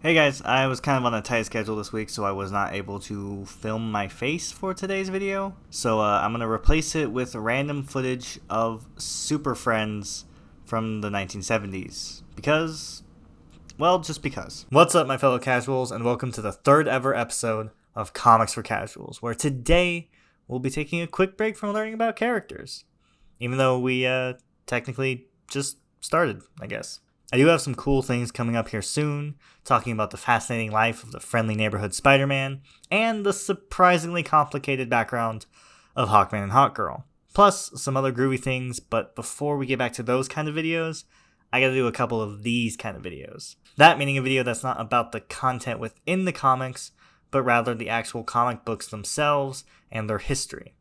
Hey guys, I was kind of on a tight schedule this week, so I was not able to film my face for today's video. So I'm going to replace it with random footage of Super Friends from the 1970s. Because, well, just because. What's up, my fellow casuals, and welcome to the third ever episode of Comics for Casuals, where today we'll be taking a quick break from learning about characters. Even though we technically just started, I guess. I do have some cool things coming up here soon, talking about the fascinating life of the friendly neighborhood Spider-Man, and the surprisingly complicated background of Hawkman and Hawkgirl. Plus, some other groovy things, but before we get back to those kind of videos, I gotta do a couple of these kind of videos. That meaning a video that's not about the content within the comics, but rather the actual comic books themselves and their history.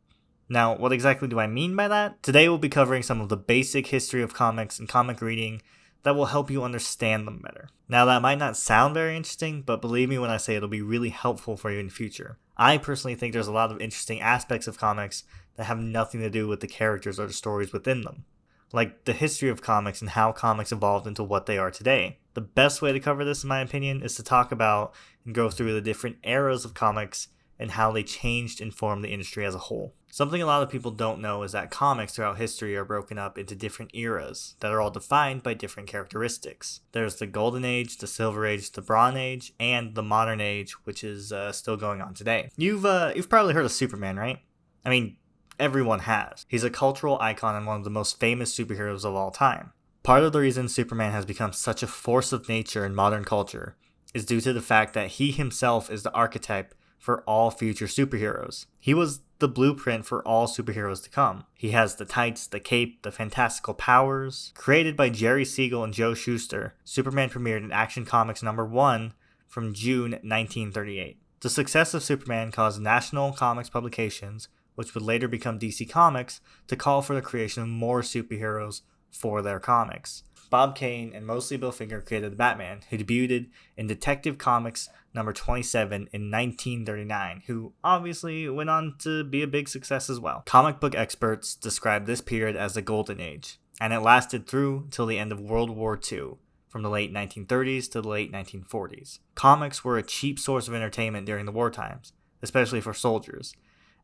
Now, what exactly do I mean by that? Today we'll be covering some of the basic history of comics and comic reading that will help you understand them better. Now, that might not sound very interesting, but believe me when I say it'll be really helpful for you in the future. I personally think there's a lot of interesting aspects of comics that have nothing to do with the characters or the stories within them, like the history of comics and how comics evolved into what they are today. The best way to cover this, in my opinion, is to talk about and go through the different eras of comics and how they changed and formed the industry as a whole. Something a lot of people don't know is that comics throughout history are broken up into different eras that are all defined by different characteristics. There's the Golden Age, the Silver Age, the Bronze Age, and the Modern Age, which is still going on today. You've probably heard of Superman, right? I mean, everyone has. He's a cultural icon and one of the most famous superheroes of all time. Part of the reason Superman has become such a force of nature in modern culture is due to the fact that he himself is the archetype for all future superheroes. He was the blueprint for all superheroes to come. He has the tights, the cape, the fantastical powers. Created by Jerry Siegel and Joe Shuster, Superman premiered in Action Comics #1 from June 1938. The success of Superman caused National Comics publications, which would later become DC Comics, to call for the creation of more superheroes for their comics. Bob Kane and mostly Bill Finger created the Batman, who debuted in Detective Comics number 27 in 1939, who obviously went on to be a big success as well. Comic book experts describe this period as the Golden Age, and it lasted through till the end of World War II, from the late 1930s to the late 1940s. Comics were a cheap source of entertainment during the war times, especially for soldiers,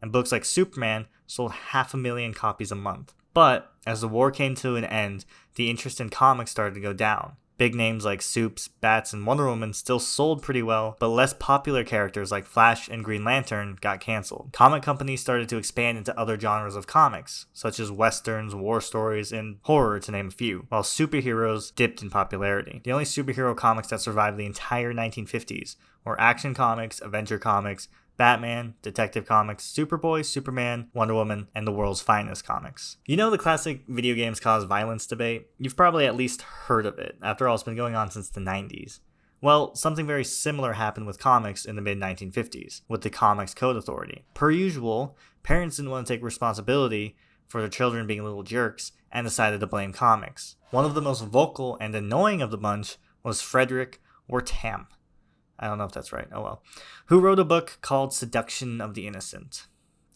and books like Superman sold 500,000 copies a month. But as the war came to an end, the interest in comics started to go down. Big names like Supes, Bats, and Wonder Woman still sold pretty well, but less popular characters like Flash and Green Lantern got canceled. Comic companies started to expand into other genres of comics, such as westerns, war stories, and horror, to name a few, while superheroes dipped in popularity. The only superhero comics that survived the entire 1950s were Action Comics, Adventure Comics, Batman, Detective Comics, Superboy, Superman, Wonder Woman, and the world's finest comics. You know the classic video games cause violence debate? You've probably at least heard of it. After all, it's been going on since the 90s. Well, something very similar happened with comics in the mid-1950s, with the Comics Code Authority. Per usual, parents didn't want to take responsibility for their children being little jerks and decided to blame comics. One of the most vocal and annoying of the bunch was Frederick Wertham. I don't know if that's right. Oh well. Who wrote a book called Seduction of the Innocent.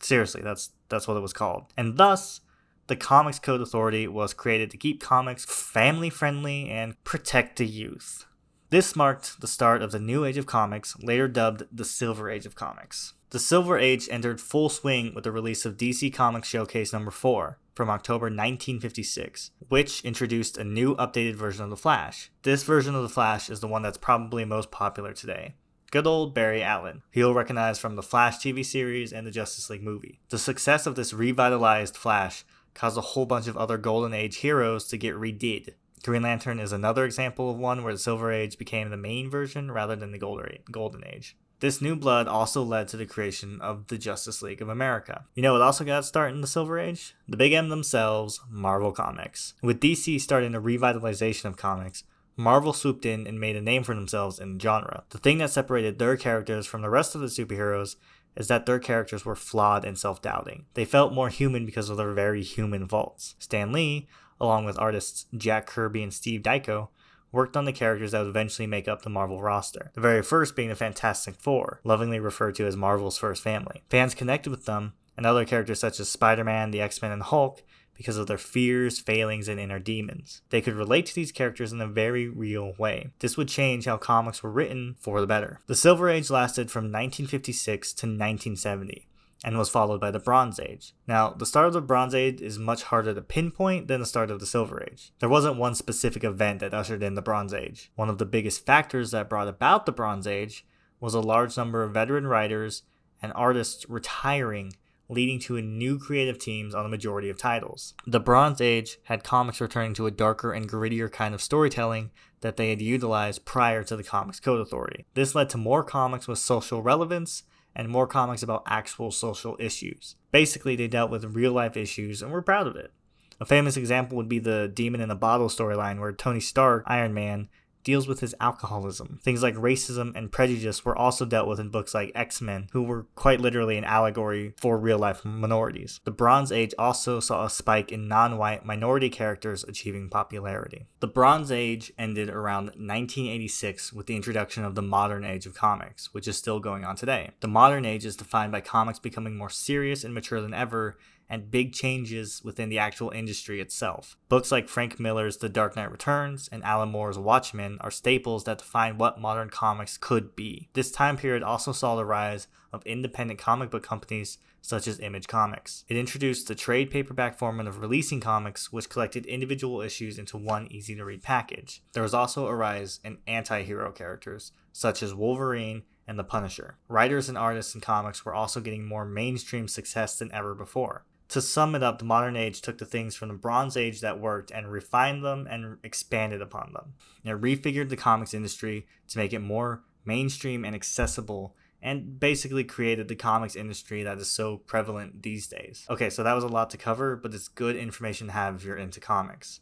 Seriously, that's what it was called. And thus, the Comics Code Authority was created to keep comics family friendly and protect the youth. This marked the start of the new age of comics, later dubbed the Silver Age of Comics. The Silver Age entered full swing with the release of DC Comics Showcase #4 from October 1956, which introduced a new updated version of The Flash. This version of The Flash is the one that's probably most popular today. Good old Barry Allen, who you'll recognize from the Flash TV series and the Justice League movie. The success of this revitalized Flash caused a whole bunch of other Golden Age heroes to get redid. Green Lantern is another example of one where the Silver Age became the main version rather than the Golden Age. This new blood also led to the creation of the Justice League of America. You know what also got started in the Silver Age? The big M themselves, Marvel Comics. With DC starting a revitalization of comics, Marvel swooped in and made a name for themselves in the genre. The thing that separated their characters from the rest of the superheroes is that their characters were flawed and self-doubting. They felt more human because of their very human faults. Stan Lee, along with artists Jack Kirby and Steve Ditko, worked on the characters that would eventually make up the Marvel roster. The very first being the Fantastic Four, lovingly referred to as Marvel's first family. Fans connected with them, and other characters such as Spider-Man, the X-Men, and Hulk because of their fears, failings, and inner demons. They could relate to these characters in a very real way. This would change how comics were written for the better. The Silver Age lasted from 1956 to 1970. And was followed by the Bronze Age. Now, the start of the Bronze Age is much harder to pinpoint than the start of the Silver Age. There wasn't one specific event that ushered in the Bronze Age. One of the biggest factors that brought about the Bronze Age was a large number of veteran writers and artists retiring, leading to new creative teams on the majority of titles. The Bronze Age had comics returning to a darker and grittier kind of storytelling that they had utilized prior to the Comics Code Authority. This led to more comics with social relevance and more comics about actual social issues. Basically, they dealt with real-life issues and were proud of it. A famous example would be the Demon in a Bottle storyline where Tony Stark, Iron Man, deals with his alcoholism. Things like racism and prejudice were also dealt with in books like X-Men, who were quite literally an allegory for real-life minorities. The Bronze Age also saw a spike in non-white minority characters achieving popularity. The Bronze Age ended around 1986 with the introduction of the Modern Age of comics, which is still going on today. The Modern Age is defined by comics becoming more serious and mature than ever, and big changes within the actual industry itself. Books like Frank Miller's The Dark Knight Returns and Alan Moore's Watchmen are staples that define what modern comics could be. This time period also saw the rise of independent comic book companies such as Image Comics. It introduced the trade paperback format of releasing comics, which collected individual issues into one easy-to-read package. There was also a rise in anti-hero characters, such as Wolverine and the Punisher. Writers and artists in comics were also getting more mainstream success than ever before. To sum it up, the Modern Age took the things from the Bronze Age that worked and refined them and expanded upon them. It refigured the comics industry to make it more mainstream and accessible, and basically created the comics industry that is so prevalent these days. Okay, so that was a lot to cover, but it's good information to have if you're into comics.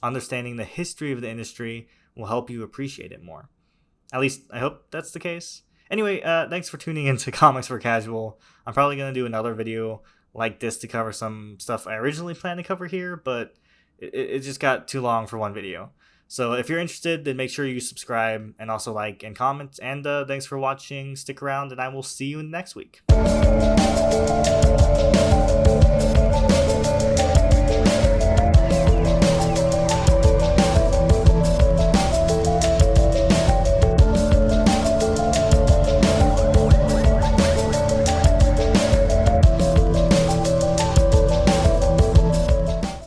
Understanding the history of the industry will help you appreciate it more. At least, I hope that's the case. Anyway, thanks for tuning into Comics for Casual. I'm probably going to do another video like this to cover some stuff I originally planned to cover here, but it just got too long for one video. So if you're interested, then make sure you subscribe and also like and comment. And thanks for watching. Stick around, and I will see you next week.